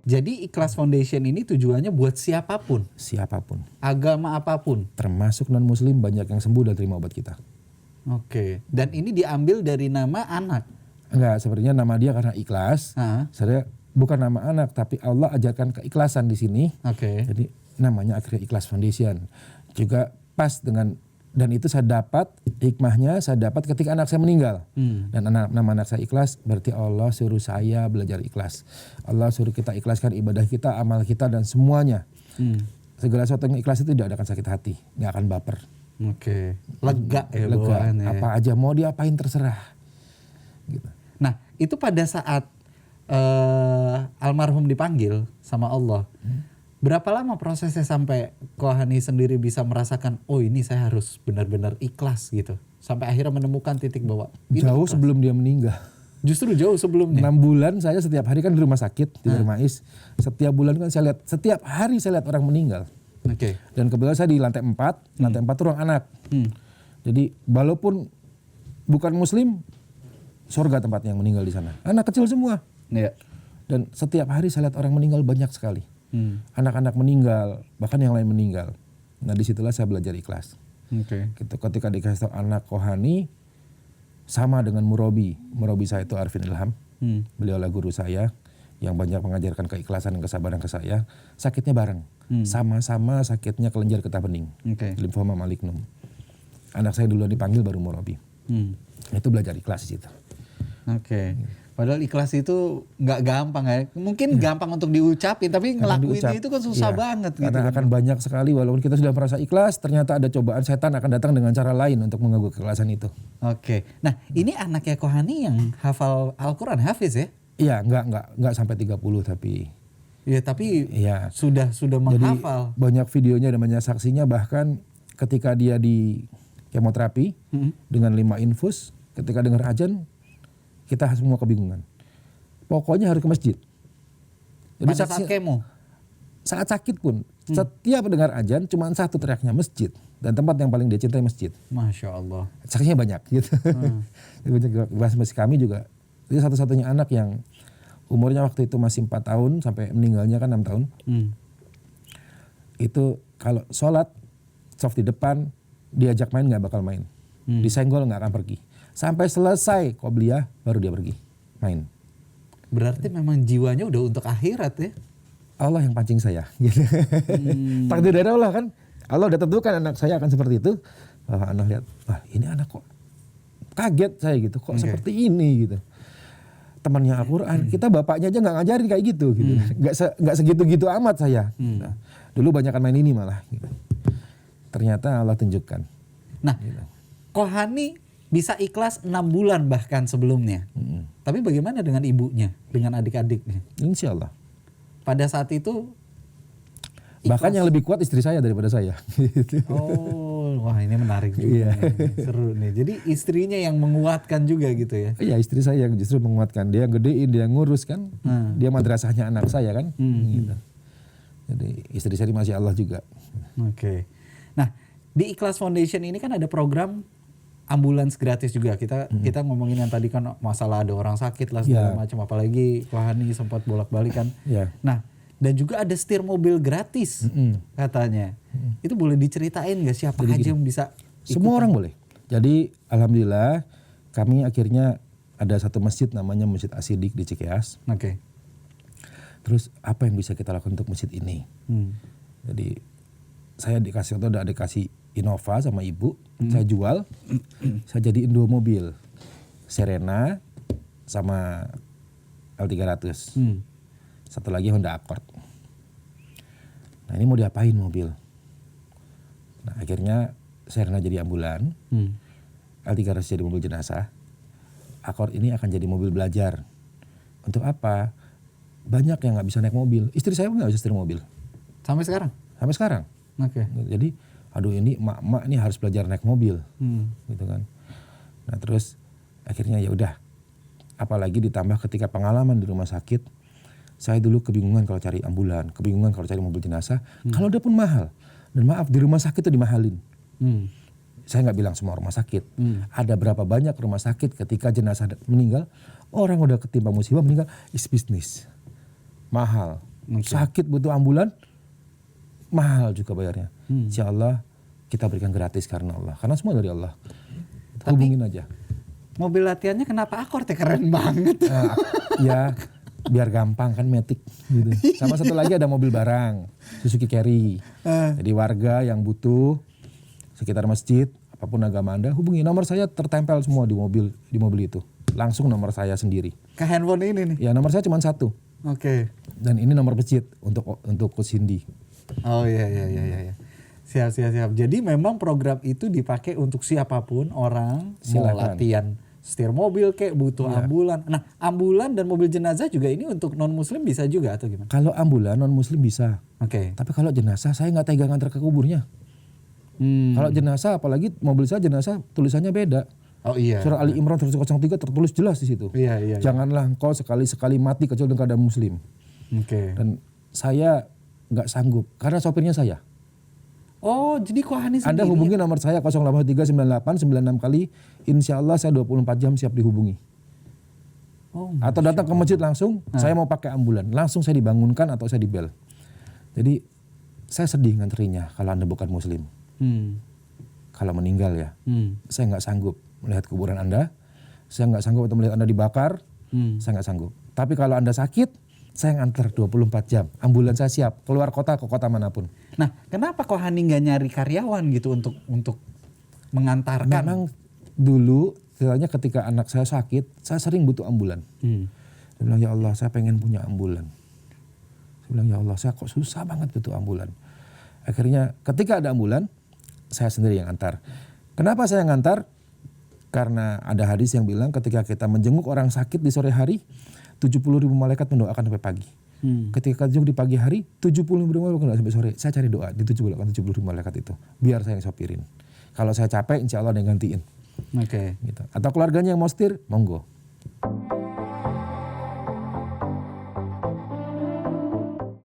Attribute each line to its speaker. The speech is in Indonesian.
Speaker 1: Jadi Ikhlas Foundation ini tujuannya buat siapapun,
Speaker 2: Siapapun,
Speaker 1: agama apapun.
Speaker 2: termasuk non-muslim, banyak yang sembuh dan terima obat kita.
Speaker 1: Oke. Dan ini diambil dari nama anak.
Speaker 2: Enggak, sebenarnya nama dia karena ikhlas. Saya bukan nama anak, tapi Allah ajarkan keikhlasan di sini.
Speaker 1: Oke.
Speaker 2: Jadi namanya akhirnya Ikhlas Foundation. Juga pas dengan, dan itu saya dapat hikmahnya, saya dapat ketika anak saya meninggal. Dan nama anak saya ikhlas, berarti Allah suruh saya belajar ikhlas. Allah suruh kita ikhlaskan ibadah kita, amal kita, dan semuanya. Segala sesuatu yang ikhlas itu tidak akan sakit hati, nggak akan baper.
Speaker 1: Oke. Lega ya
Speaker 2: Lega,
Speaker 1: bawaannya.
Speaker 2: apa aja mau diapain terserah. Gitu.
Speaker 1: Nah, itu pada saat almarhum dipanggil sama Allah. Berapa lama prosesnya sampai Kohani sendiri bisa merasakan, oh ini saya harus benar-benar ikhlas gitu. Sampai akhirnya menemukan titik bahwa ini
Speaker 2: Jauh
Speaker 1: ikhlas.
Speaker 2: sebelum dia meninggal.
Speaker 1: Justru jauh sebelumnya.
Speaker 2: 6 bulan saya setiap hari kan di rumah sakit, di Darmais. Setiap bulan kan saya lihat, setiap hari saya lihat orang meninggal.
Speaker 1: Oke.
Speaker 2: Dan kebetulan saya di lantai 4, lantai 4 itu ruang anak. Jadi walaupun bukan muslim, surga tempatnya yang meninggal di sana. Anak kecil semua.
Speaker 1: Iya.
Speaker 2: Dan setiap hari saya lihat orang meninggal banyak sekali. Anak-anak meninggal, bahkan yang lain meninggal. Nah disitulah saya belajar ikhlas.
Speaker 1: Oke.
Speaker 2: Gitu, ketika dikasih tahu anak Kohani sama dengan Murabi. Murabi saya itu Arifin Ilham. Beliaulah guru saya yang banyak mengajarkan keikhlasan dan kesabaran ke saya. Sakitnya bareng. Sama-sama sakitnya kelenjar getah bening.
Speaker 1: Oke.
Speaker 2: Limfoma malignum. Anak saya duluan dipanggil baru Murabi. Itu belajar ikhlas di situ.
Speaker 1: Oke. Padahal ikhlas itu nggak gampang ya. Mungkin gampang untuk diucapin, tapi ngelakuinnya itu kan susah banget gitu.
Speaker 2: Karena akan banyak sekali walaupun kita sudah merasa ikhlas, ternyata ada cobaan setan akan datang dengan cara lain untuk mengganggu keikhlasan itu.
Speaker 1: Oke. Nah, ini anaknya Kohani yang hafal Al-Quran, hafiz ya?
Speaker 2: Iya, enggak sampai 30 tapi.
Speaker 1: Iya, tapi
Speaker 2: Iya.
Speaker 1: sudah
Speaker 2: Jadi
Speaker 1: menghafal.
Speaker 2: banyak videonya dan banyak saksinya, bahkan ketika dia di kemoterapi dengan 5 infus, ketika dengar azan kita semua kebingungan. Pokoknya harus ke masjid. Jadi
Speaker 1: Pada saat kemo?
Speaker 2: saat sakit pun, setiap dengar azan cuma satu teriaknya masjid. Dan tempat yang paling dia cintai masjid.
Speaker 1: Masya Allah.
Speaker 2: Saksinya banyak gitu. Masih kami juga, dia satu-satunya anak yang umurnya waktu itu masih 4 tahun sampai meninggalnya kan 6 tahun. Itu kalau sholat, soft di depan, diajak main gak bakal main. Disenggol gak akan pergi. Sampai selesai qobliyah baru dia pergi main.
Speaker 1: Berarti memang jiwanya udah untuk akhirat ya?
Speaker 2: Allah yang pancing saya. Gitu. Takdir dari Allah kan. Allah udah tentukan anak saya akan seperti itu. Anak lihat, wah ini anak kok kaget saya gitu. Kok seperti ini gitu. Temannya Al-Quran, kita bapaknya aja gak ngajarin kayak gitu. Gak segitu-gitu amat saya. Nah, dulu banyakan main ini malah. Gitu. Ternyata Allah tunjukkan.
Speaker 1: Nah,
Speaker 2: gitu.
Speaker 1: Kohani bisa ikhlas 6 bulan bahkan sebelumnya. Tapi bagaimana dengan ibunya, dengan adik-adiknya?
Speaker 2: Insya Allah.
Speaker 1: Pada saat itu
Speaker 2: Bahkan yang lebih kuat istri saya daripada saya.
Speaker 1: Oh, wah ini menarik juga. Seru nih. Jadi istrinya yang menguatkan juga gitu ya?
Speaker 2: Iya, istri saya yang justru menguatkan. Dia yang gedein, dia yang ngurus kan. Dia madrasahnya anak saya kan. Gitu. Jadi istri saya masih Allah juga.
Speaker 1: Oke. Nah, di Ikhlas Foundation ini kan ada program ambulans gratis juga. Kita ngomongin yang tadi kan masalah ada orang sakit lah segala macam, apalagi Kohani sempat bolak-balik kan. Nah, dan juga ada setir mobil gratis katanya. Itu boleh diceritain nggak siapa aja yang bisa ikutan?
Speaker 2: Semua orang boleh. Jadi alhamdulillah kami akhirnya ada satu masjid namanya Masjid Asidik di Cikeas.
Speaker 1: Oke.
Speaker 2: Terus apa yang bisa kita lakukan untuk masjid ini? Jadi saya dikasih atau udah dikasih Innova sama ibu, saya jual, saya jadiin 2 mobil, Serena sama L300, satu lagi Honda Accord. Nah ini mau diapain mobil? Nah akhirnya Serena jadi ambulan, L300 jadi mobil jenazah, Accord ini akan jadi mobil belajar. Untuk apa? Banyak yang nggak bisa naik mobil, istri saya pun nggak bisa setir mobil.
Speaker 1: Sampai sekarang?
Speaker 2: Sampai sekarang.
Speaker 1: Oke.
Speaker 2: Jadi aduh ini emak-emak ini harus belajar naik mobil, gitu kan. Nah terus akhirnya ya udah, apalagi ditambah ketika pengalaman di rumah sakit, saya dulu kebingungan kalau cari ambulan, kebingungan kalau cari mobil jenazah, kalau dia pun mahal. Dan maaf di rumah sakit itu dimahalin. Saya nggak bilang semua rumah sakit, ada berapa banyak rumah sakit ketika jenazah meninggal, orang udah ketimpa musibah meninggal, is bisnis, mahal. Sakit butuh ambulan, mahal juga bayarnya. Insya Allah kita berikan gratis karena Allah. Karena semua dari Allah. Hubungin aja.
Speaker 1: Mobil latihannya kenapa Accord ya? Keren banget.
Speaker 2: Ya biar gampang kan, Matic gitu. Sama satu lagi ada mobil barang, Suzuki Carry. Jadi warga yang butuh sekitar masjid, apapun agama Anda, hubungi. Nomor saya tertempel semua di mobil itu. Langsung nomor saya sendiri.
Speaker 1: Ke handphone ini nih?
Speaker 2: Ya nomor saya cuma 1.
Speaker 1: Oke.
Speaker 2: Dan ini nomor masjid untuk Coach Cindy.
Speaker 1: Oh iya. Siap. Jadi memang program itu dipakai untuk siapapun orang mau latihan setir mobil kayak butuh ambulan. Nah, ambulan dan mobil jenazah juga ini untuk non muslim bisa juga atau gimana?
Speaker 2: Kalau ambulan non muslim bisa.
Speaker 1: Oke.
Speaker 2: Tapi kalau jenazah saya nggak tega ngantar ke kuburnya. Kalau jenazah, apalagi mobil saya jenazah, tulisannya beda.
Speaker 1: Oh iya.
Speaker 2: Surah Ali Imran 103 tertulis jelas di situ.
Speaker 1: Iya.
Speaker 2: Janganlah engkau sekali-sekali mati kecuali dalam keadaan muslim.
Speaker 1: Oke.
Speaker 2: Dan saya nggak sanggup karena sopirnya saya.
Speaker 1: Oh, jadi Kohani sendiri.
Speaker 2: Anda hubungi nomor saya 0839896 kali. Insya Allah saya 24 jam siap dihubungi.
Speaker 1: Oh,
Speaker 2: atau datang ke masjid langsung, saya mau pakai ambulan. Langsung saya dibangunkan atau saya dibel. Jadi saya sedih nganterinya kalau Anda bukan muslim. Kalau meninggal ya, saya nggak sanggup melihat kuburan Anda. Saya nggak sanggup untuk melihat Anda dibakar. Saya nggak sanggup. Tapi kalau Anda sakit, saya nganter 24 jam. Ambulan saya siap keluar kota ke kota manapun.
Speaker 1: Nah, kenapa Kohani nggak nyari karyawan gitu untuk mengantarkan?
Speaker 2: Memang dulu, ceritanya ketika anak saya sakit, saya sering butuh ambulan. Saya bilang, ya Allah, saya pengen punya ambulan. Saya bilang, ya Allah, saya kok susah banget butuh ambulan. Akhirnya ketika ada ambulan, saya sendiri yang antar. Kenapa saya ngantar? Karena ada hadis yang bilang ketika kita menjenguk orang sakit di sore hari, 70.000 malaikat mendoakan sampai pagi. Ketika jenguk di pagi hari, 70.000 malaikat sampai sore. Saya cari doa di 70.000 malaikat itu. Biar saya yang sopirin. Kalau saya capek, insya Allah ada yang gantiin.
Speaker 1: Oke.
Speaker 2: Gitu. Atau keluarganya yang mau setir, monggo.